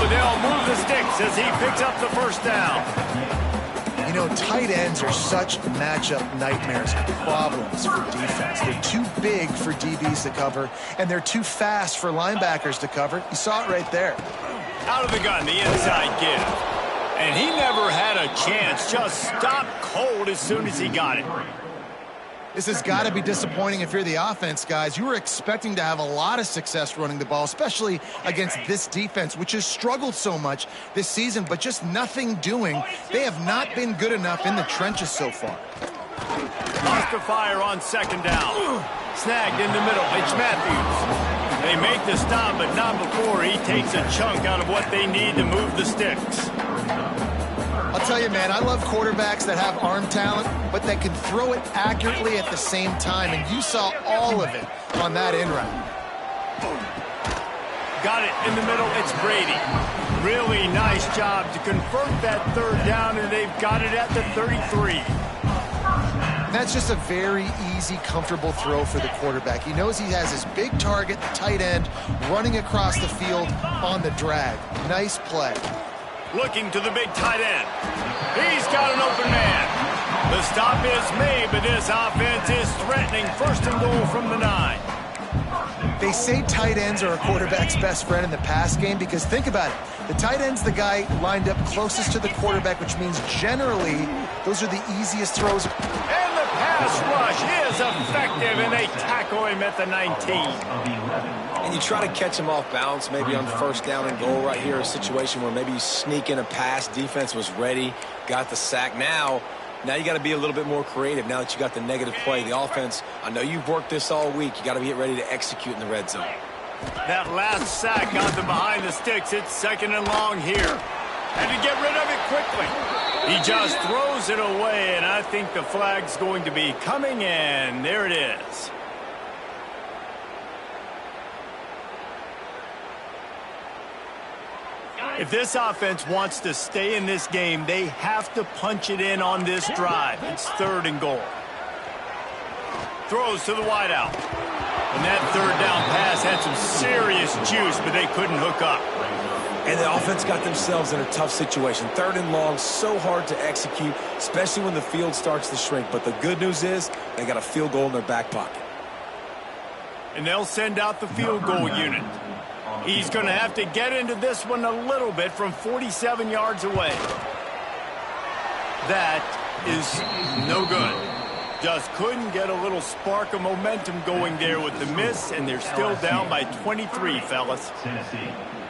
they'll move the sticks as he picks up the first down. You know, tight ends are such matchup nightmares and problems for defense. They're too big for DBs to cover, and they're too fast for linebackers to cover. You saw it right there. Out of the gun, the inside give. And he never had a chance. Just stopped cold as soon as he got it. This has got to be disappointing if you're the offense, guys. You were expecting to have a lot of success running the ball, especially against this defense, which has struggled so much this season, but just nothing doing. They have not been good enough in the trenches so far. Lost to fire on second down. Snagged in the middle. It's Matthews. They make the stop, but not before he takes a chunk out of what they need to move the sticks. I'll tell you, man, I love quarterbacks that have arm talent, but that can throw it accurately at the same time, and you saw all of it on that end route. Got it in the middle. It's Brady. Really nice job to convert that third down, and they've got it at the 33. That's just a very easy, comfortable throw for the quarterback. He knows he has his big target, the tight end, running across the field on the drag. Nice play. Looking to the big tight end. He's got an open man. The stop is made, but this offense is threatening. First and goal from the 9. They say tight ends are a quarterback's best friend in the pass game because think about it. The tight end's the guy lined up closest to the quarterback, which means generally those are the easiest throws. And the pass rush is effective, and they tackle him at the 19. And you try to catch him off balance, maybe on first down and goal right here, a situation where maybe you sneak in a pass, defense was ready, got the sack. Now you got to be a little bit more creative now that you got the negative play. The offense, I know you've worked this all week. You got to get ready to execute in the red zone. That last sack got them behind the sticks. It's second and long here. And to get rid of it quickly. He just throws it away, and I think the flag's going to be coming in. There it is. If this offense wants to stay in this game, they have to punch it in on this drive. It's third and goal. Throws to the wideout. And that third down pass had some serious juice, but they couldn't hook up. And the offense got themselves in a tough situation. Third and long, so hard to execute, especially when the field starts to shrink. But the good news is they got a field goal in their back pocket. And they'll send out the field goal unit. He's going to have to get into this one a little bit from 47 yards away. That is no good. Just couldn't get a little spark of momentum going there with the miss, and they're still down by 23, fellas.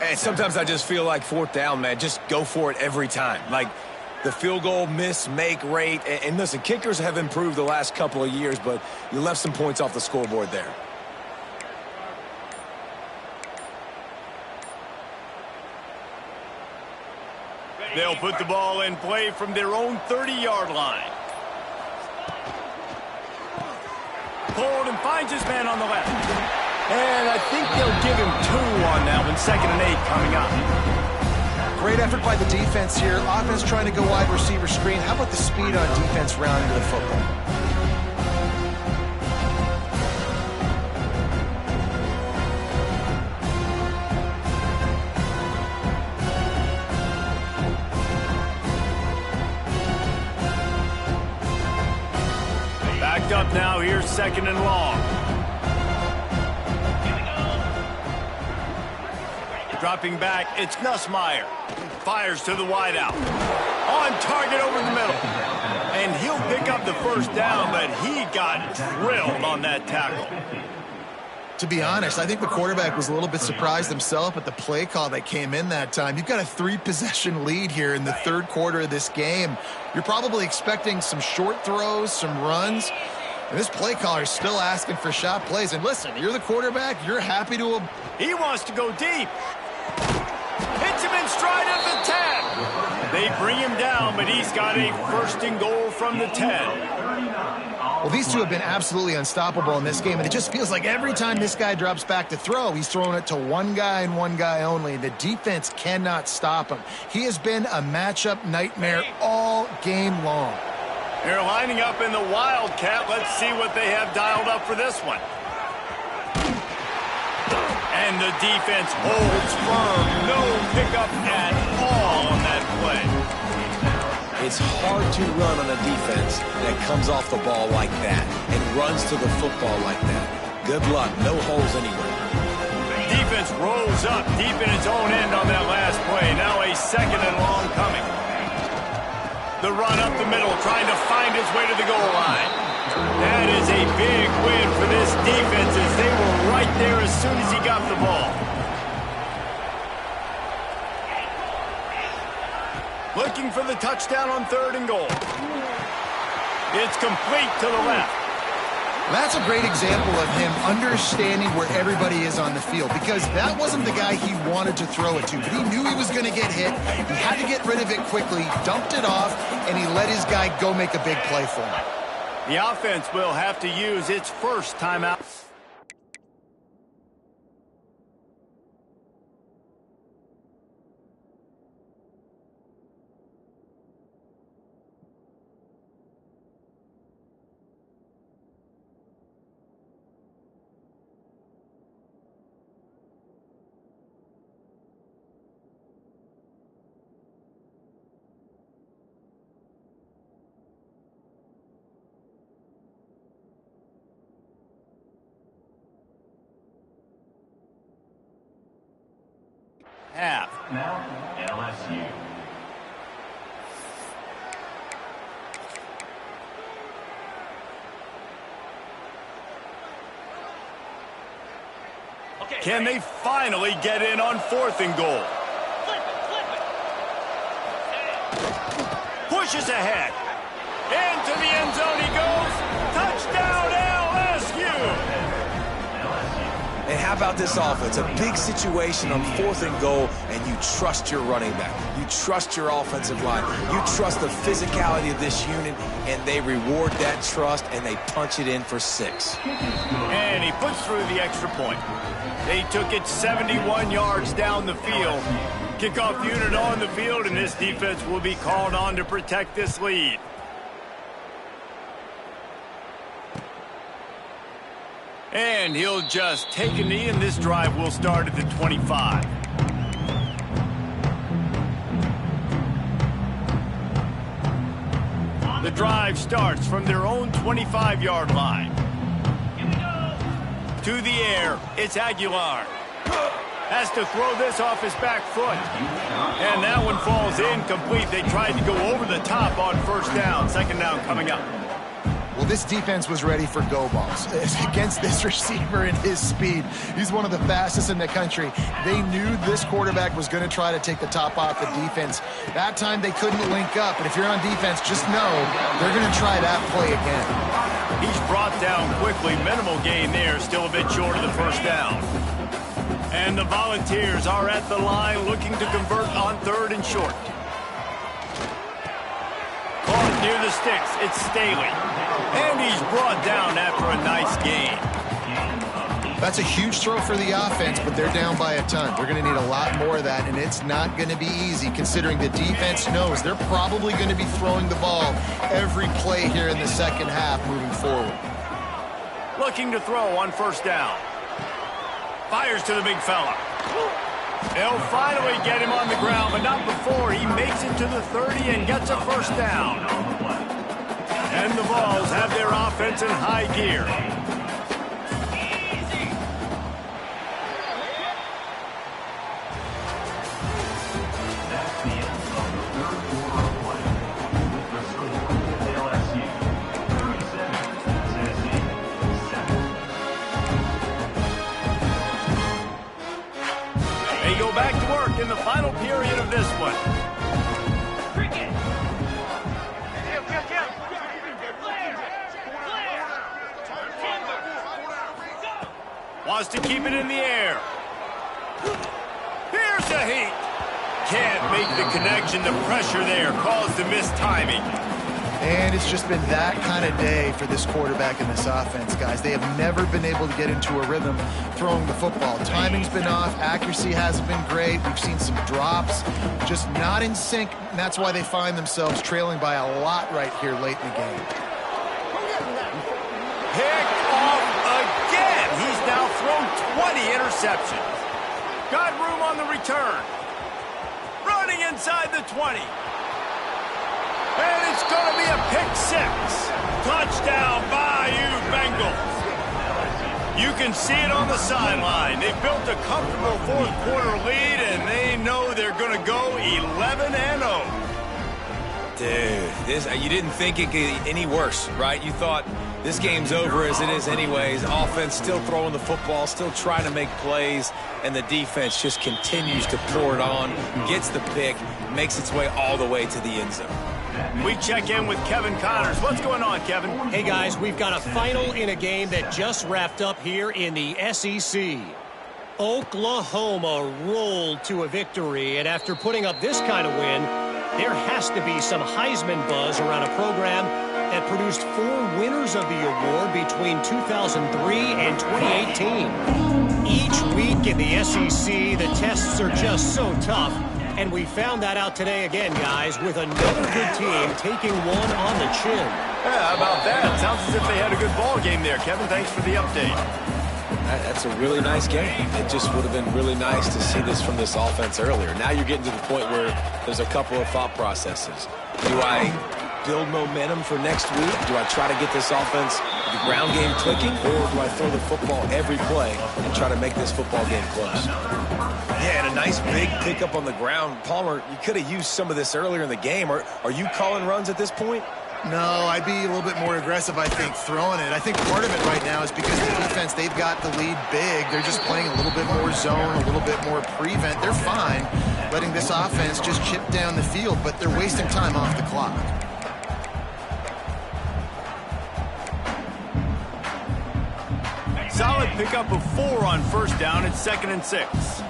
And sometimes I just feel like fourth down, man, just go for it every time. Like the field goal miss, make rate. And listen, kickers have improved the last couple of years, but you left some points off the scoreboard there. They'll put the ball in play from their own 30-yard line. Pulled and finds his man on the left. And I think they'll give him 2 on that one. Second and 8 coming up. Great effort by the defense here. Offense trying to go wide receiver screen. How about the speed on defense rounding to the football? Backed up now. Here's second and long. Dropping back, it's Nussmeier. Fires to the wideout. On target over the middle. And he'll pick up the first down, but he got drilled on that tackle. To be honest, I think the quarterback was a little bit surprised himself at the play call that came in that time. You've got a 3-possession lead here in the third quarter of this game. You're probably expecting some short throws, some runs. And this play caller is still asking for shot plays. And listen, you're the quarterback. You're happy to... He wants to go deep. Hits him in stride at the 10. They bring him down, but he's got a first and goal from the 10. Well, these two have been absolutely unstoppable in this game, and it just feels like every time this guy drops back to throw, he's throwing it to one guy and one guy only. The defense cannot stop him. He has been a matchup nightmare all game long. They're lining up in the Wildcat. Let's see what they have dialed up for this one. And the defense holds firm. No pickup It's hard to run on a defense that comes off the ball like that and runs to the football like that. Good luck. No holes anywhere. Defense rolls up deep in its own end on that last play. Now a 2nd and long coming. The run up the middle, trying to find his way to the goal line. That is a big win for this defense as they were right there as soon as he got the ball. Looking for the touchdown on 3rd and goal. It's complete to the left. That's a great example of him understanding where everybody is on the field, because that wasn't the guy he wanted to throw it to, but he knew he was going to get hit. He had to get rid of it quickly, dumped it off, and he let his guy go make a big play for him. The offense will have to use its first timeout. Half. Now, LSU. Can they finally get in on 4th and goal? Pushes ahead. Into the end zone he goes. Touchdown LSU! And how about this offense? A big situation on 4th and goal, and you trust your running back. You trust your offensive line. You trust the physicality of this unit, and they reward that trust, and they punch it in for 6. And he puts through the extra point. They took it 71 yards down the field. Kickoff unit on the field, and this defense will be called on to protect this lead. And he'll just take a knee, and this drive will start at the 25. The drive starts from their own 25-yard line. To the air, it's Aguilar. Has to throw this off his back foot. And that one falls incomplete. They tried to go over the top on 1st down. 2nd down coming up. Well, this defense was ready for go balls against this receiver and his speed. He's one of the fastest in the country. They knew this quarterback was going to try to take the top off the defense. That time they couldn't link up, but if you're on defense, just know they're going to try that play again. He's brought down quickly. Minimal gain there, still a bit short of the 1st down. And the Volunteers are at the line looking to convert on 3rd and short. Caught near the sticks, it's Staley. And he's brought down after a nice gain. That's a huge throw for the offense, but they're down by a ton. They're going to need a lot more of that, and it's not going to be easy considering the defense knows they're probably going to be throwing the ball every play here in the 2nd half moving forward. Looking to throw on 1st down. Fires to the big fella. They'll finally get him on the ground, but not before he makes it to the 30 and gets a 1st down. And the Vols have their offense in high gear. That's the end of the 3rd quarter of play. The score, LSU 37, Tennessee 7. They go back to work in the final period of this one. Wants to keep it in the air. Here's the heat. Can't make the connection. The pressure there caused the missed timing. And it's just been that kind of day for this quarterback and this offense, guys. They have never been able to get into a rhythm throwing the football. Timing's been off. Accuracy hasn't been great. We've seen some drops. Just not in sync, and that's why they find themselves trailing by a lot right here late in the game. Picked off again. He's now thrown 20 interceptions. Got room on the return. Running inside the 20. And it's going to be a pick six. Touchdown, Bayou Bengals. You can see it on the sideline. They built a comfortable fourth quarter lead, and they know they're going to go 11-0. Dude, you didn't think it could get any worse, right? You thought this game's over as it is anyways. Offense still throwing the football, still trying to make plays, and the defense just continues to pour it on, gets the pick, makes its way all the way to the end zone. We check in with Kevin Connors. What's going on, Kevin? Hey, guys, we've got a final in a game that just wrapped up here in the SEC. Oklahoma rolled to a victory, and after putting up this kind of win, there has to be some Heisman buzz around a program that produced 4 winners of the award between 2003 and 2018. Each week in the SEC, the tests are just so tough. And we found that out today again, guys, with another good team taking one on the chin. Yeah, how about that? Sounds as if they had a good ball game there. Kevin, thanks for the update. That's a really nice game. It just would have been really nice to see this from this offense earlier. Now you're getting to the point where there's a couple of thought processes. Do I build momentum for next week? Do I try to get this offense, the ground game clicking, or do I throw the football every play and try to make this football game close? Yeah, and a nice big pickup on the ground. Palmer, you could have used some of this earlier in the game. Are you calling runs at this point? No, I'd be a little bit more aggressive, I think, throwing it. I think part of it right now is because the defense, they've got the lead big. They're just playing a little bit more zone, a little bit more prevent. They're fine letting this offense just chip down the field, but they're wasting time off the clock. Solid pickup of 4 on first down. It's 2nd and 6.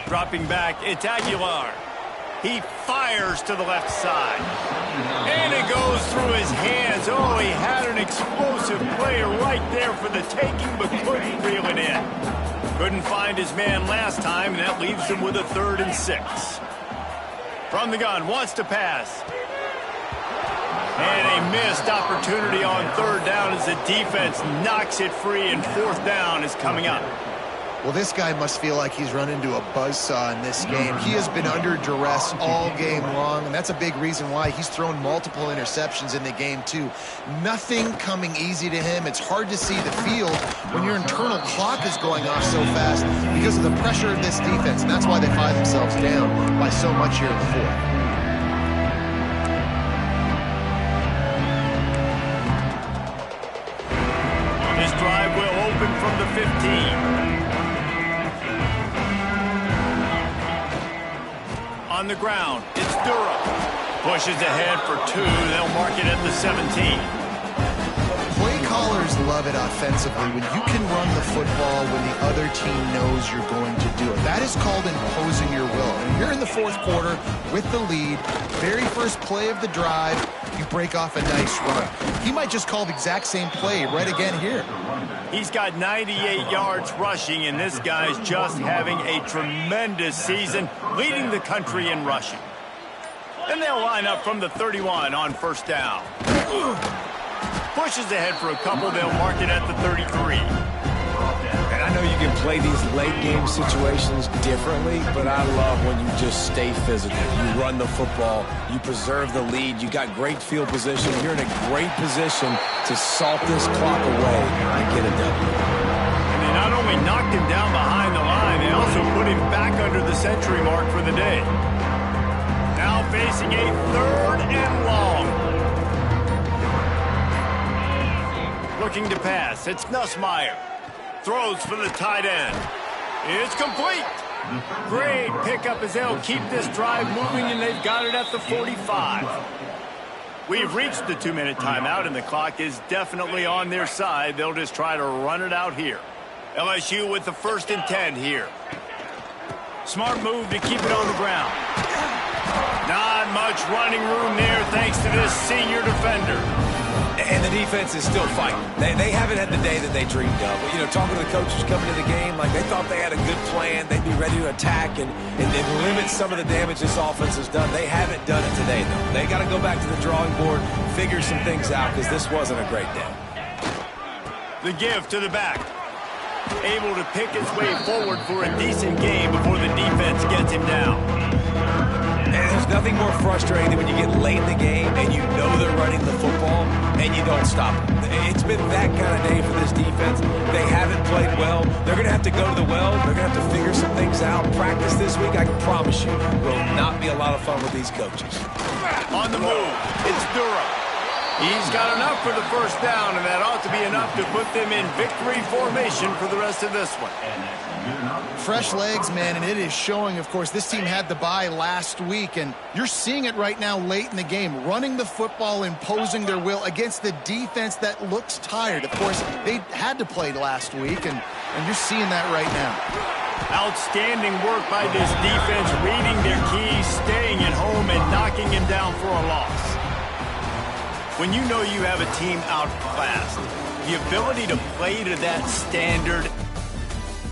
Dropping back, it's Aguilar. He fires to the left side. And it goes through his hands. Oh, he had an explosive play right there for the taking, but couldn't reel it in. Couldn't find his man last time, and that leaves him with a 3rd and 6. From the gun, wants to pass. And a missed opportunity on 3rd down as the defense knocks it free, and 4th down is coming up. Well, this guy must feel like he's run into a buzzsaw in this game. He has been under duress all game long, and that's a big reason why he's thrown multiple interceptions in the game, too. Nothing coming easy to him. It's hard to see the field when your internal clock is going off so fast because of the pressure of this defense, and that's why they find themselves down by so much here in the 4th. This drive will open from the 15. On the ground, it's Durham. Pushes ahead for 2. They'll mark it at the 17. Play callers love it offensively when you can run the football when the other team knows you're going to do it. That is called imposing your will. And here in the 4th quarter with the lead, very first play of the drive, you break off a nice run. He might just call the exact same play right again here. He's got 98 yards rushing, and this guy's just having a tremendous season, leading the country in rushing. And they'll line up from the 31 on first down. Pushes ahead for a couple. They'll mark it at the 33. And I know you can play these late game situations differently, but I love when you just stay physical. You run the football, you preserve the lead, you got great field position. You're in a great position to salt this clock away and get it done. And they not only knocked him down behind the line, they also put him back under the century mark for the day. Now facing a 3rd and long. Looking to pass, it's Nussmeier. Throws for the tight end. It's complete. Great pickup as they'll keep this drive moving, and they've got it at the 45. We've reached the 2-minute timeout, and the clock is definitely on their side. They'll just try to run it out here. LSU with the 1st and 10 here. Smart move to keep it on the ground. Not much running room there thanks to this senior defender. And the defense is still fighting. They haven't had the day that they dreamed of. But, you know, talking to the coaches coming to the game, like they thought they had a good plan. They'd be ready to attack and limit some of the damage this offense has done. They haven't done it today, though. They got to go back to the drawing board, figure some things out, because this wasn't a great day. The give to the back. Able to pick his way forward for a decent game before the defense gets him down. And there's nothing more frustrating than when you get late in the game and you know they're running the football and you don't stop them. It's been that kind of day for this defense. They haven't played well. They're going to have to go to the well. They're going to have to figure some things out. Practice this week, I can promise you, will not be a lot of fun with these coaches. On the move, it's Durham. He's got enough for the first down, and that ought to be enough to put them in victory formation for the rest of this one. Fresh legs, man, and it is showing. Of course, this team had the bye last week, and you're seeing it right now late in the game, running the football, imposing their will against the defense that looks tired. Of course, they had to play last week, and you're seeing that right now. Outstanding work by this defense, reading their keys, staying at home, and knocking him down for a loss. When you know you have a team outclassed, the ability to play to that standard